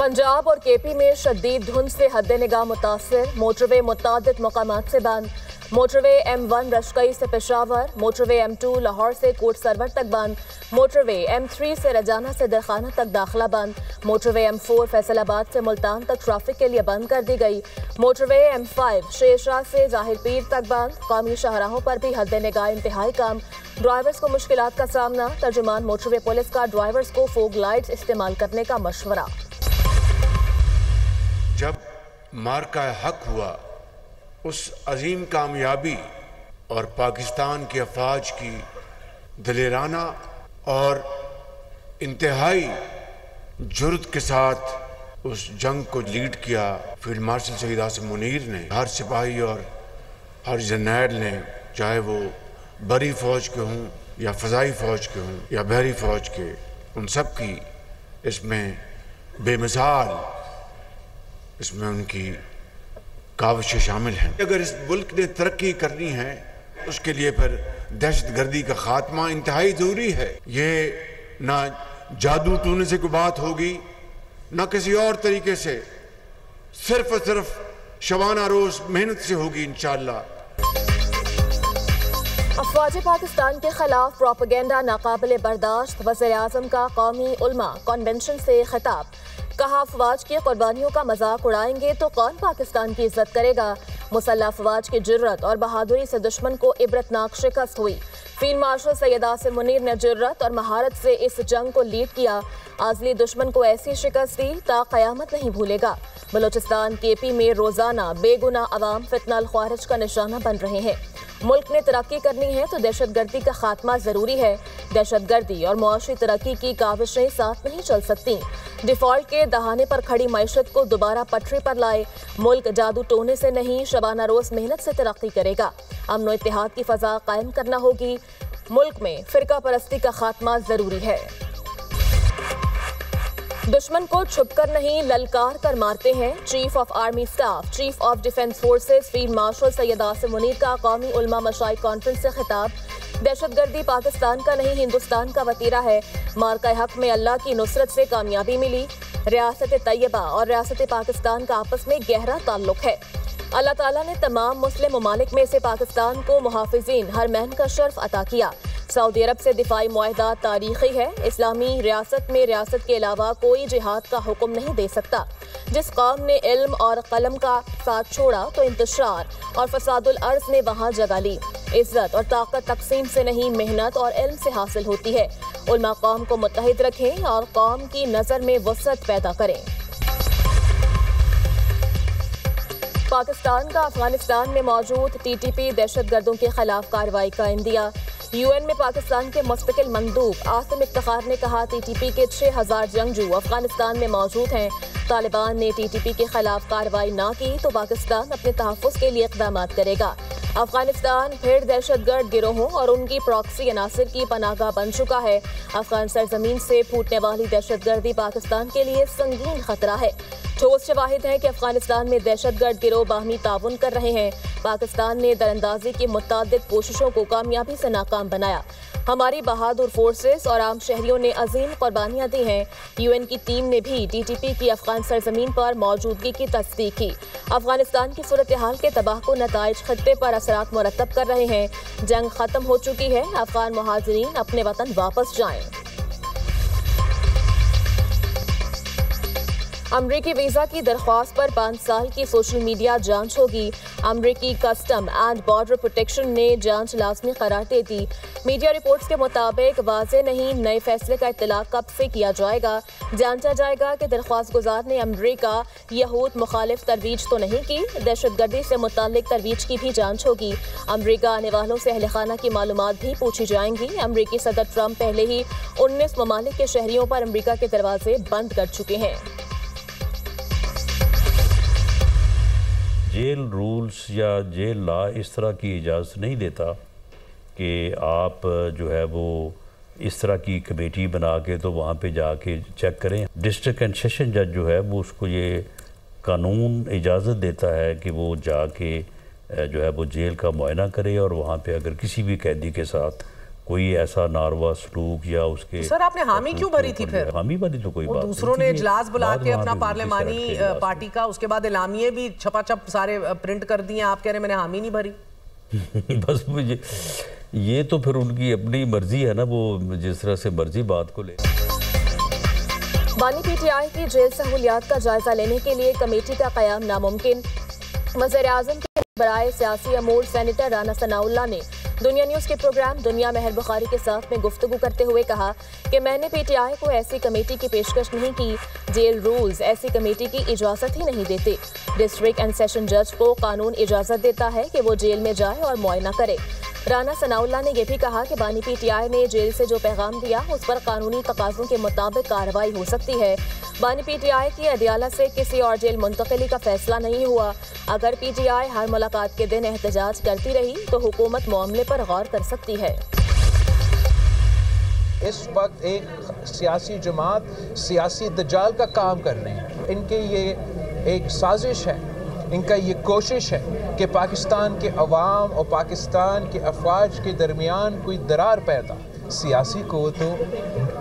पंजाब और केपी में शदीद धुंध से हद-ए-निगाह मुतासिर, मोटरवे मुतादिद मकामात से बंद। मोटरवे M1 रशकई से पेशावर, मोटरवे M2 लाहौर से कोट सरवर तक बंद, मोटरवे M3 से रजाना से दरखाना तक दाखिला बंद, मोटरवे M4 फैसलाबाद से मुल्तान तक ट्रैफिक के लिए बंद कर दी गई, मोटरवे M5 शेरशाह से जाहिर पीर तक बंद। कौमी शाहराहों पर भी हद-ए-निगाह इंतहाई कम, ड्राइवर्स को मुश्किलात का सामना। तर्जुमान मोटरवे पुलिस का ड्राइवर्स को फोग लाइट्स इस्तेमाल करने का मशवरा। जब मार्का हक हुआ, उस अजीम कामयाबी और पाकिस्तान की अफवाज की दलेराना और इंतहाई जुर्रत के साथ उस जंग को लीड किया फील्ड मार्शल शहीद आसिम मुनीर ने। हर सिपाही और हर जर्नैल ने, चाहे वो बरी फौज के हों या फ़ज़ाई फ़ौज के हों या बहरी फ़ौज के, उन सब की इसमें बेमिसाल इसमें उनकी काविशें शामिल हैं। अगर इस मुल्क ने तरक्की करनी है, उसके लिए फिर दहशतगर्दी का खात्मा इंतहाई ज़रूरी है। ये ना जादू टूने से कोई बात होगी, ना किसी और तरीके से, सिर्फ और सिर्फ शबाना रोज़ मेहनत से होगी इंशाअल्लाह। अफवाज पाकिस्तान के खिलाफ प्रोपेगेंडा नाकाबिले बर्दाश्त, वज़ीर-ए-आज़म का कौमी उलमा कन्वेंशन से खिताब। कहा, अफवाज की कुर्बानियों का मजाक उड़ाएंगे तो कौन पाकिस्तान की इज्जत करेगा। मुसल्लह अफवाज की जुर्रत और बहादुरी से दुश्मन को इबरतनाक शिकस्त हुई। फील्ड मार्शल सैयद आसिम मुनीर ने जुर्रत और महारत से इस जंग को लीड किया। आजली दुश्मन को ऐसी शिकस्त दी ता क़यामत नहीं भूलेगा। बलोचिस्तान केपी में रोजाना बेगुनाह अवाम फितनल ख्वारिज का निशाना बन रहे हैं। मुल्क ने तरक्की करनी है तो दहशतगर्दी का खात्मा जरूरी है। दहशतगर्दी और मुआशी तरक्की की काविशें साथ नहीं चल सकती। डिफॉल्ट के दहाने पर खड़ी मैशत को दोबारा पटरी पर लाए। मुल्क जादू टोने से नहीं, शबाना रोज मेहनत से तरक्की करेगा। अमन और इत्तेहाद की फजा कायम करना होगी। मुल्क में फिरका परस्ती का खात्मा जरूरी है। दुश्मन को छुपकर नहीं, ललकार कर मारते हैं। Chief of army staff, chief of defence forces field marshal Syed Asim Munir का कौमी उलमा मशाइख कॉन्फ्रेंस से खिताब। दहशतगर्दी पाकिस्तान का नहीं, हिंदुस्तान का वतीरा है। मार्का हक में अल्लाह की नुसरत से कामयाबी मिली। रियासत तैयबा और रियासत पाकिस्तान का आपस में गहरा ताल्लुक है। अल्लाह ताला ने तमाम मुस्लिम ममालिक में से पाकिस्तान को मुहाफिजीन हरमैन का शर्फ अता किया। सऊदी अरब से दिफाई मुआहदा तारीखी है। इस्लामी रियासत में रियासत के अलावा कोई जिहाद का हुक्म नहीं दे सकता। जिस कौम ने इल्म और कलम का साथ छोड़ा तो इंतशार और फसादुल अर्ज ने वहाँ जगह ली। इज्जत और ताकत तकसीम से नहीं, मेहनत और इल्म से हासिल होती है। उलमा कौम को मुत्तहिद रखें और कौम की नज़र में वसअत पैदा करें। पाकिस्तान का अफगानिस्तान में मौजूद TTP दहशतगर्दों के खिलाफ कार्रवाई का इंदिया। UN में पाकिस्तान के मुस्तकिल मंदूब आसिम इफ्तिखार ने कहा, TTP के 6000 जंगजू अफगानिस्तान में मौजूद हैं। तालिबान ने TTP के खिलाफ कार्रवाई ना की तो पाकिस्तान अपने तहफ़्फ़ुज़ के लिए इक़दाम करेगा। अफगानिस्तान फिर दहशतगर्द गिरोहों और उनकी प्रॉक्सी अनासिर की पनाहगाह बन चुका है। अफगान सरजमीन से फूटने वाली दहशतगर्दी पाकिस्तान के लिए संगीन खतरा है। ठोस शवाहिद है कि अफगानिस्तान में दहशतगर्द गिरोह बाहमी ताउन कर रहे हैं। पाकिस्तान ने दरअंदाजी की मुतअद्दिद कोशिशों को कामयाबी से नाकाम बनाया। हमारी बहादुर फोर्सेस और आम शहरियों ने अजीम कुर्बानियां दी हैं। UN की टीम ने भी TTP की अफगान सरजमीन पर मौजूदगी की तस्दीक की। अफगानिस्तान की सूरत हाल के तबाहकुन नताइज खत्ते पर असरात मुरतब कर रहे हैं। जंग खत्म हो चुकी है। अफगान मुहाजिरीन अपने वतन वापस जाएं। अमरीकी वीज़ा की दरख्वास्त पर 5 साल की सोशल मीडिया जांच होगी। अमरीकी कस्टम एंड बॉर्डर प्रोटेक्शन ने जांच लाजमी करार दे दी। मीडिया रिपोर्ट्स के मुताबिक वाज़े नहीं, नए फैसले का इत्तलाक कब से किया जाएगा। जांचा जाएगा कि दरख्वास्त गुजार ने अमरीका यहूद मुखालिफ तरवीज तो नहीं की। दहशतगर्दी से मुताल्लिक तरवीज की भी जांच होगी। अमरीका आने वालों से अहल खाना की मालूमात भी पूछी जाएंगी। अमरीकी सदर ट्रंप पहले ही 19 ममालिक के शहरियों पर अमरीका के दरवाजे बंद कर चुके हैं। जेल रूल्स या जेल लॉ इस तरह की इजाज़त नहीं देता कि आप जो है वो इस तरह की कमेटी बना के तो वहाँ पे जाके चेक करें। डिस्ट्रिक्ट एंड सेशन जज जो है वो उसको ये कानून इजाज़त देता है कि वो जाके जो है वो जेल का मुआयना करे और वहाँ पे अगर किसी भी कैदी के साथ कोई ऐसा नारवा सलूक या उसके सर आपने हामी क्यों भरी थी फिर? हामी भरी तो कोई बात दूसरों ने इजलास बुला के अपना पार्लिमानी पार्टी का, उसके बाद एलामिये भी छपाछप सारे प्रिंट कर दिए, आप कह रहे मैंने हामी नहीं भरी। बस मुझे ये तो फिर उनकी अपनी मर्जी है ना, वो जिस तरह से मर्जी बात को ले। बानी पीटीआई की जेल सहूलियात का जायजा लेने के लिए कमेटी का क़याम नामुमकिन। वज़ीर-ए-आज़म के बराए सियासी अमूर सेनेटर राना सनाउल्लाह ने दुनिया न्यूज़ के प्रोग्राम दुनिया में अहल बुखारी के साथ में गुफ्तगू करते हुए कहा कि मैंने पीटीआई को ऐसी कमेटी की पेशकश नहीं की, जेल रूल्स ऐसी कमेटी की इजाज़त ही नहीं देते। डिस्ट्रिक्ट एंड सेशन जज को कानून इजाज़त देता है कि वो जेल में जाए और मुआयना करे। राना सनाउल्लाह ने यह भी कहा कि बानी पीटीआई ने जेल से जो पैगाम दिया उस पर कानूनी तकाज़ों के मुताबिक कार्रवाई हो सकती है। बानी पीटीआई की अदियाला से किसी और जेल मुंतकिली का फैसला नहीं हुआ। अगर पीटीआई हर मुलाकात के दिन एहतजाज करती रही तो हुकूमत मामले पर गौर कर सकती है। इस वक्त एक सियासी जमात सियासी दजाल का काम कर रहे हैं। इनके ये एक साजिश है, इनका ये कोशिश है कि पाकिस्तान के अवाम और पाकिस्तान के अफवाज के दरमियान कोई दरार पैदा। सियासी क़ुव्वतों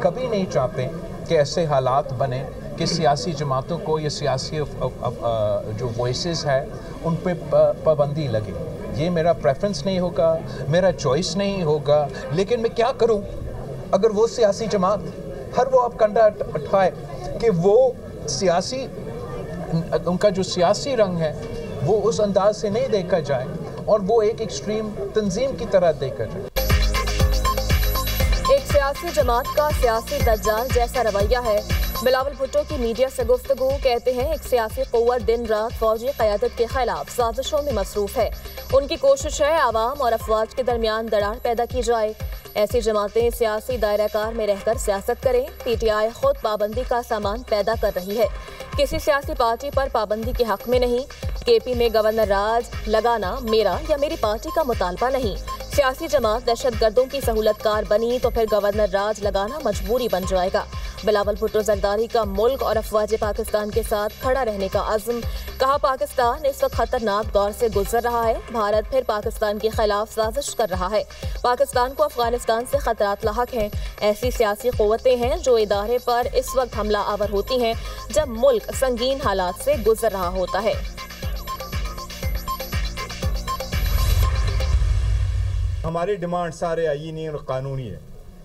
कभी नहीं चाहते कि ऐसे हालात बने कि सियासी जमातों को या सियासी जो वॉइसेस है उन पे पाबंदी लगे। ये मेरा प्रेफरेंस नहीं होगा, मेरा चॉइस नहीं होगा, लेकिन मैं क्या करूं अगर वो सियासी जमात हर वो अब कंधा उठाए कि वो सियासी उनका जो सियासी रंग है वो उस अंदाज से नहीं देखा जाए और वो एक एक्सट्रीम तंजीम की तरह देखा जाए। एक सियासी जमात का सियासी दज्जाल जैसा रवैया है। बिलावल भुट्टो की मीडिया से गुफ्तगू, कहते हैं एक सियासी क़ुव्वत दिन रात फौजी क़यादत के खिलाफ साजिशों में मसरूफ़ है। उनकी कोशिश है आवाम और अफवाज के दरमियान दरार पैदा की जाए। ऐसी जमातें सियासी दायराकार में रहकर सियासत करें। पीटीआई खुद पाबंदी का सामान पैदा कर रही है, किसी सियासी पार्टी पर पाबंदी के हक में नहीं। केपी में गवर्नर राज लगाना मेरा या मेरी पार्टी का मुतालबा नहीं। सियासी जमात दहशतगर्दों की सहूलतकार बनी तो फिर गवर्नर राज लगाना मजबूरी बन जाएगा। बिलावल भुट्टो जरदारी का मुल्क और अफवाज पाकिस्तान के साथ खड़ा रहने का अज़्म, कहा पाकिस्तान इस वक्त खतरनाक दौर से गुजर रहा है। भारत फिर पाकिस्तान के खिलाफ साजिश कर रहा है। पाकिस्तान को अफगानिस्तान से खतरात लाहक हैं। ऐसी सियासी क़ुव्वतें हैं जो इदारे पर इस वक्त हमला आवर होती हैं जब मुल्क संगीन हालात से गुजर रहा होता है। हमारी डिमांड सारे आईनी और कानूनी है।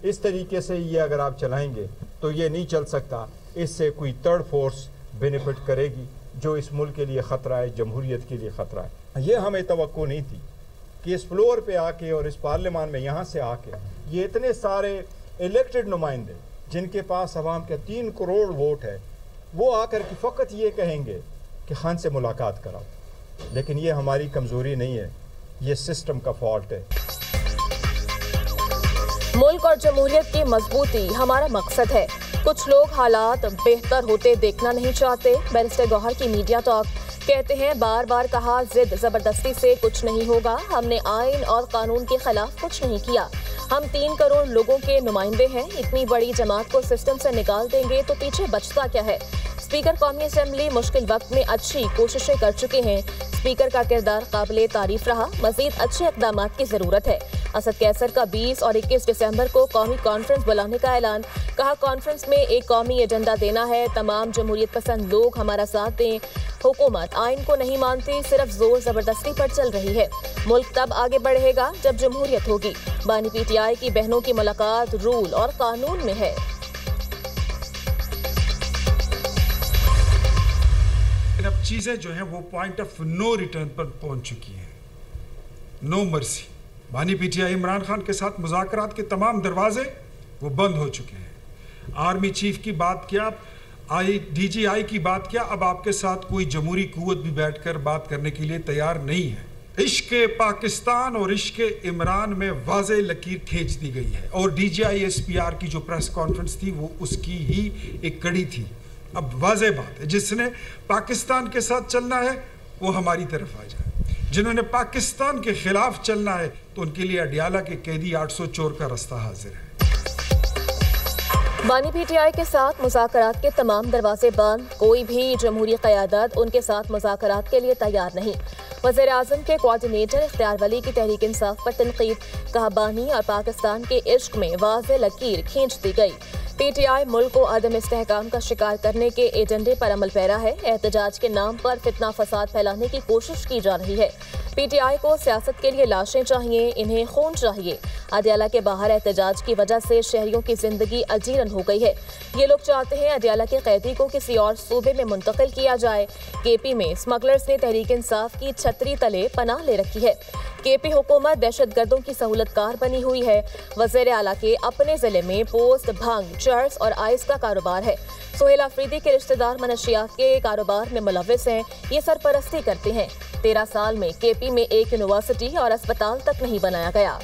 इस तरीके से ये अगर आप चलाएंगे तो ये नहीं चल सकता। इससे कोई थर्ड फोर्स बेनिफिट करेगी जो इस मुल्क के लिए ख़तरा है, जमहूरियत के लिए ख़तरा है। ये हमें तवक्को नहीं थी कि इस फ्लोर पे आके और इस पार्लियामान में यहाँ से आके ये इतने सारे इलेक्टेड नुमाइंदे जिनके पास अवाम के 3 करोड़ वोट है वो आकर के फ़कत ये कहेंगे कि खान से मुलाकात कराओ। लेकिन ये हमारी कमज़ोरी नहीं है, ये सिस्टम का फॉल्ट है। मुल्क और जमहूरियत की मजबूती हमारा मकसद है। कुछ लोग हालात बेहतर होते देखना नहीं चाहते। बैरिस्टर गौहर की मीडिया टॉक, कहते हैं बार बार कहा जिद जबरदस्ती से कुछ नहीं होगा। हमने आइन और कानून के खिलाफ कुछ नहीं किया। हम 3 करोड़ लोगों के नुमाइंदे हैं। इतनी बड़ी जमात को सिस्टम से निकाल देंगे तो पीछे बचता क्या है। स्पीकर कौमी असम्बली मुश्किल वक्त में अच्छी कोशिशें कर चुके हैं। स्पीकर का किरदार काबिले तारीफ रहा। मजीद अच्छे इक़दाम की ज़रूरत है। असद कैसर का 20 और 21 दिसंबर को कौमी कॉन्फ्रेंस बुलाने का ऐलान, कहा कॉन्फ्रेंस में एक कौमी एजेंडा देना है। तमाम जमहूरियत पसंद लोग हमारा साथ दें। हुकूमत आइन को नहीं मानती, सिर्फ जोर जबरदस्ती पर चल रही है। मुल्क तब आगे बढ़ेगा जब जमहूरियत होगी। बानी पीटीआई की बहनों की मुलाकात रूल और कानून में है। अब चीजें जो हैं वो पॉइंट ऑफ नो रिटर्न पर पहुंच चुकी हैं। No mercy. बानी पीटीआई इमरान खान के साथ मुज़ाकरात के तमाम दरवाजे वो बंद हो चुके हैं। आर्मी चीफ की बात किया, DGI की बात किया, अब आपके साथ कोई जमहूरी कुव्वत भी बैठकर बात करने के लिए तैयार नहीं है। इश्क़ पाकिस्तान और इश्क़ इमरान में वाज़े लकीर खींच दी गई है और DGI SPR की जो प्रेस कॉन्फ्रेंस थी वो उसकी ही एक कड़ी थी। अब वाज़े बात है, जिसने पाकिस्तान के साथ चलना है वो हमारी तरफ आ जाए, जिन्होंने पाकिस्तान के खिलाफ चलना है तो उनके लिए अडियाला के कैदी 800 चोर का रास्ता हाजिर है। बानी पीटीआई के साथ मुज़ाकरात के तमाम दरवाजे बंद। कोई भी जमहूरी क़यादत उनके साथ मुज़ाकरात के लिए तैयार नहीं। वज़ीर आज़म के कोऑर्डिनेटर इख्तियार वली की तहरीक इंसाफ पर तनकीद, कहा बानी और पाकिस्तान के इश्क में वाज़े लकीर खींच दी गई। PTI मुल्क को अदम इस्तेहकाम का शिकार करने के एजेंडे पर अमल पैरा है। एहतजाज के नाम पर फितना फसाद फैलाने की कोशिश की जा रही है। PTI को सियासत के लिए लाशें चाहिए, इन्हें खून चाहिए। अडियाला के बाहर एहतजाज की वजह से शहरियों की जिंदगी अजीरन हो गई है। ये लोग चाहते हैं अडियाला के कैदी को किसी और सूबे में मुंतकिल किया जाए। KP में स्मगलर्स ने तहरीक इंसाफ की छतरी तले पनाह ले रखी है। KP हुकूमत दहशतगर्दों की सहूलतकार बनी हुई है। वज़ीर आला के अपने जिले में पोस्ट, भंग, चर्स और आइस का कारोबार है। सोहेल अफरीदी के रिश्तेदार मनशियात के कारोबार में मुलव्विस हैं। ये सरपरस्ती करते हैं। 13 साल में KP में एक यूनिवर्सिटी और अस्पताल तक नहीं बनाया गया।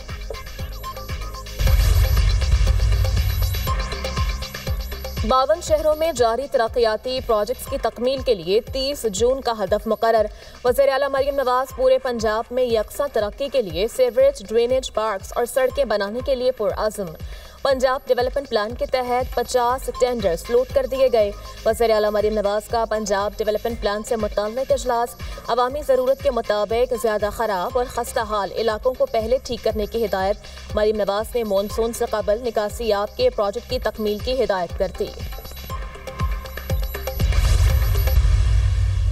बावन शहरों में जारी तरक्याती प्रोजेक्ट्स की तकमील के लिए 30 जून का हदफ मुकर्रर। वज़ीर आला मरियम नवाज पूरे पंजाब में यकसा तरक्की के लिए सीवरेज, ड्रेनेज, पार्क्स और सड़कें बनाने के लिए पुरअज़्म। पंजाब डेवलपमेंट प्लान के तहत 50 टेंडर्स फ्लोट कर दिए गए। वज़ीर आला मरियम नवाज का पंजाब डेवलपमेंट प्लान से मुतल्लिक़ इजलास। अवामी ज़रूरत के मुताबिक ज़्यादा ख़राब और खस्ता हाल इलाकों को पहले ठीक करने की हिदायत। मरियम नवाज ने मानसून से कबल निकासी याब के प्रोजेक्ट की तकमील की हिदायत कर दी।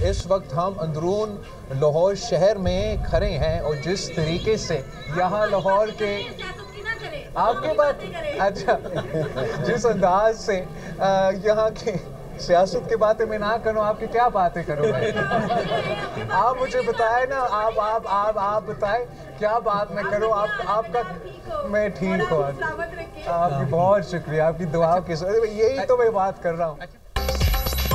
इस वक्त हम अंदरून लाहौर शहर में खड़े हैं और जिस तरीके से यहाँ लाहौर के आपके बात अच्छा जिस अंदाज से यहाँ के सियासत की बातें मैं ना करूँ, आपकी क्या बातें करूँ आप मुझे बताएं ना, आप बताएं क्या बात मैं करूँ। आपका मैं ठीक हूँ, आपकी बहुत शुक्रिया, आपकी दुआ की यही तो मैं बात कर रहा हूँ।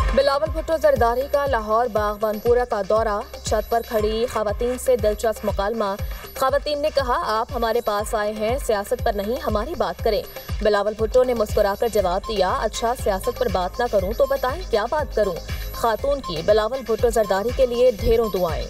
बिलावल भुट्टो जरदारी का लाहौर बागबानपुरा का दौरा। छत पर खड़ी खवातीन से दिलचस्प मुकालमा। खवातीन ने कहा, आप हमारे पास आए हैं, सियासत पर नहीं हमारी बात करें। बिलावल भुट्टो ने मुस्कुराकर जवाब दिया, अच्छा सियासत पर बात ना करूं तो बताएं क्या बात करूं। खातून की बिलावल भुट्टो जरदारी के लिए ढेरों दुआएं।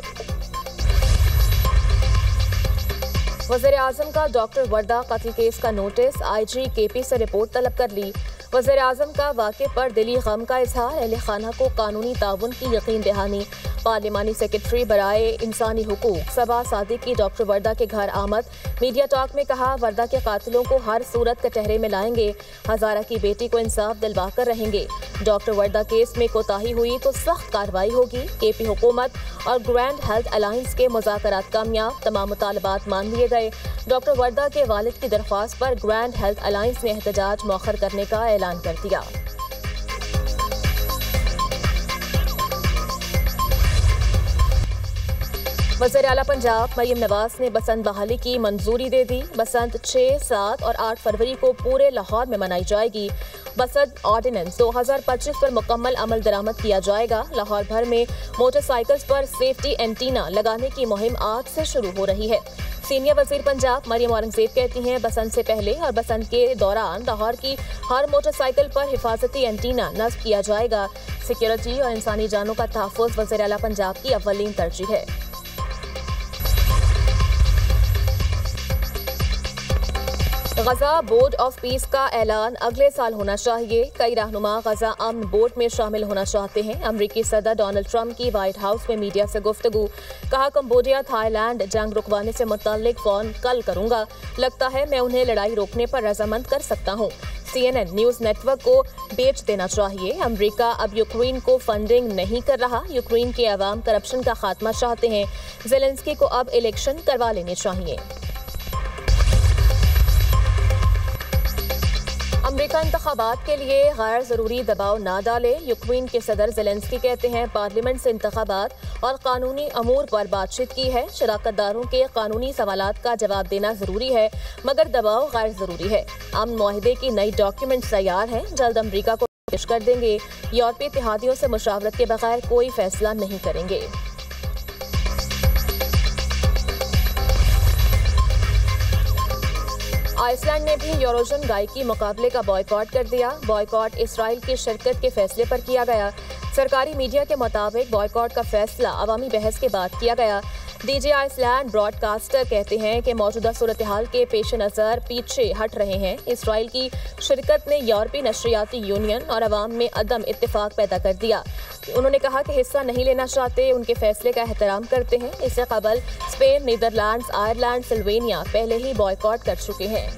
वज़ीर आज़म का डॉक्टर वर्दा कत्ल केस का नोटिस। IG KP से रिपोर्ट तलब कर ली। वज़ीर आज़म का वाक़े पर दिली गम का इजहार। अहले खाना को कानूनी ताउन की यकीन दहानी। पार्लिमानी सेक्रेटरी बराए इंसानी हुकूक सबा सादिक की डॉक्टर वर्दा के घर आमद। मीडिया टॉक में कहा, वर्दा के कातिलों को हर सूरत कटहरे में लाएंगे। हज़ारा की बेटी को इंसाफ दिलवा कर रहेंगे। डॉक्टर वर्दा केस में कोताही हुई तो सख्त कार्रवाई होगी। KP हुकूमत और ग्रैंड हेल्थ अलायंस के मुज़ाकरात कामयाब। तमाम मुतालबात मान लिए गए। डॉक्टर वर्दा के वालिद की दरख्वास्त पर ग्रैंड हेल्थ अलायंस ने एहतजाज मौखर करने का ऐलान कर दिया। वज़ीर आला पंजाब मरियम नवाज ने बसंत बहाली की मंजूरी दे दी। बसंत 6, 7 और 8 फरवरी को पूरे लाहौर में मनाई जाएगी। बसंत ऑर्डिनेंस 2025 पर मुकम्मल अमल दरामद किया जाएगा। लाहौर भर में मोटरसाइकिल्स पर सेफ्टी एंटीना लगाने की मुहिम आज से शुरू हो रही है। सीनियर वज़ीर पंजाब मरियम औरंगज़ेब कहती हैं, बसंत से पहले और बसंत के दौरान लाहौर की हर मोटरसाइकिल पर हिफाजती एंटीना नस्ब किया जाएगा। सिक्योरिटी और इंसानी जानों का तहफ़्फ़ुज़ वज़ीर आला पंजाब की अव्वलीन तरजीह है। गजा बोर्ड ऑफ पीस का ऐलान अगले साल होना चाहिए। कई रहनुमा गजा अमन बोर्ड में शामिल होना चाहते हैं। अमरीकी सदर डोनाल्ड ट्रंप की व्हाइट हाउस में मीडिया से गुफ्तगू। कहा, कंबोडिया थाईलैंड जंग रुकवाने से मुताल्लिक फ़ोन कल करूंगा। लगता है मैं उन्हें लड़ाई रोकने पर रजामंद कर सकता हूँ। CNN न्यूज़ नेटवर्क को बेच देना चाहिए। अमरीका अब यूक्रेन को फंडिंग नहीं कर रहा। यूक्रेन के अवाम करप्शन का खात्मा चाहते हैं। ज़ेलेंस्की को अब इलेक्शन करवा लेने चाहिए। अमेरिका इंतखाबात के लिए गैर ज़रूरी दबाव ना डाले। यूक्रेन के सदर ज़ेलेंस्की कहते हैं, पार्लियामेंट से इंतखाबात और कानूनी अमूर पर बातचीत की है। शराकतदारों के कानूनी सवालात का जवाब देना ज़रूरी है, मगर दबाव गैर ज़रूरी है। अमन मुआहिदे की नई डॉक्यूमेंट तैयार हैं, जल्द अमरीका को पेश कर देंगे। यूरोपीय इत्तेहादियों से मुशावरत के बगैर कोई फैसला नहीं करेंगे। आइसलैंड ने भी यूरोजन गायकी मुकाबले का बॉयकॉट कर दिया। बॉयकॉट इसराइल की शिरकत के फैसले पर किया गया। सरकारी मीडिया के मुताबिक बॉयकॉट का फैसला अवामी बहस के बाद किया गया। DJI Island ब्रॉडकास्टर कहते हैं कि मौजूदा सूरत हाल के पेश नज़र पीछे हट रहे हैं। इसराइल की शिरकत ने यूरोपीय नशरियाती यूनियन और अवाम में अदम इत्तेफाक पैदा कर दिया। उन्होंने कहा कि हिस्सा नहीं लेना चाहते, उनके फैसले का एहतराम करते हैं। इससे कबल स्पेन, नीदरलैंड्स, आयरलैंड, सिल्वेनिया पहले ही बॉयकॉट कर चुके हैं।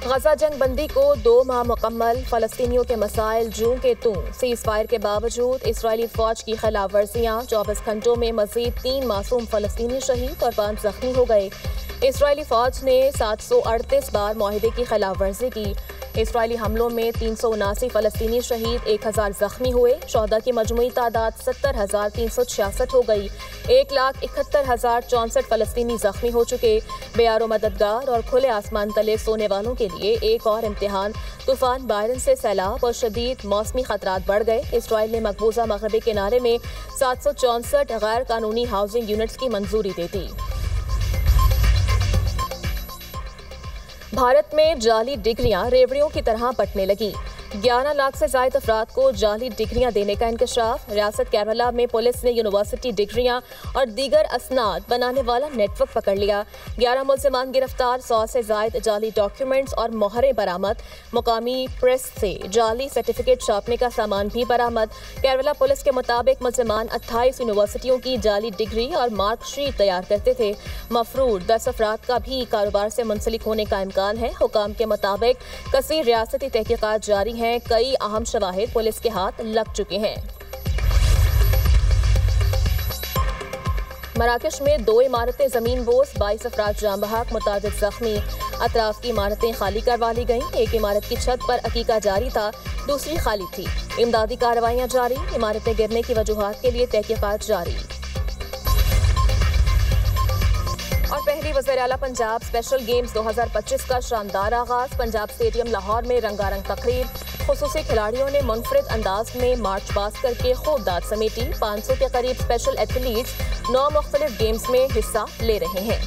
गजा जंग बंदी को 2 माह मुकम्मल, फलस्तीनियों के मसाइल जूं के तूं। सीज फायर के बावजूद इसराइली फौज की खिलाफ वर्जियाँ, 24 घंटों में मजीद 3 मासूम फलस्तीनी शहीद और 5 जख्मी हो गए। इसराइली फौज ने 738 बार मुआहदे की खिलाफ वर्जी की। इसराइली हमलों में 379 फलस्तीनी शहीद, 1000 जख्मी हुए। शोहदा की मजमूई तादाद 70,366 हो गई। 1,71,064 फलस्तीनी जख्मी हो चुके। बेयारो मददगार और खुले आसमान तले सोने वालों के लिए एक और इम्तिहान। तूफान बायरन से सैलाब और शदीद मौसमी खतरात बढ़ गए। इसराइल ने मकबूजा मगरबी किनारे में 764 गैर कानूनी हाउसिंग यूनिट्स की मंजूरी दे दी। भारत में जाली डिग्रियां रेवड़ियों की तरह बंटने लगी। 11 लाख से ज्यादा अफराद को जाली डिग्रियां देने का इंकशाफ। रियासत केरला में पुलिस ने यूनिवर्सिटी डिग्रियां और दीगर असनाद बनाने वाला नेटवर्क पकड़ लिया। 11 मुल्जिमान गिरफ्तार, 100 से ज्यादा जाली डॉक्यूमेंट्स और मोहरें बरामद। मुकामी प्रेस से जाली सर्टिफिकेट छापने का सामान भी बरामद। केरला पुलिस के मुताबिक मुल्जिमान 28 यूनिवर्सिटियों की जाली डिग्री और मार्कशीट तैयार करते थे। मफरूद 10 अफराद का भी कारोबार से मुंसलिक होने का इम्कान है। हुकाम के मुताबिक कसीर रियासती तहकीकात जारी हैं। कई अहम शवाहिद पुलिस के हाथ लग चुके हैं। मराकश में 2 इमारतें जमीन बोस, 22 अफराद जाम बहक, मुतादिद जख्मी। अतराफ की इमारतें खाली करवा ली गईं। एक इमारत की छत पर अकीका जारी था, दूसरी खाली थी। इमदादी कार्रवाइयां जारी। इमारतें गिरने की वजूहात के लिए तहकीकात जारी। और पहली वज़ीर आला पंजाब स्पेशल गेम्स 2025 का शानदार आगाज। पंजाब स्टेडियम लाहौर में रंगारंग तकरीब। खुसूसी खिलाड़ियों ने मुनफरिद अंदाज में मार्च पास करके खूब दाद समेटी। 500 के करीब स्पेशल एथलीट्स 9 मुख्तलिफ गेम्स में हिस्सा ले रहे हैं।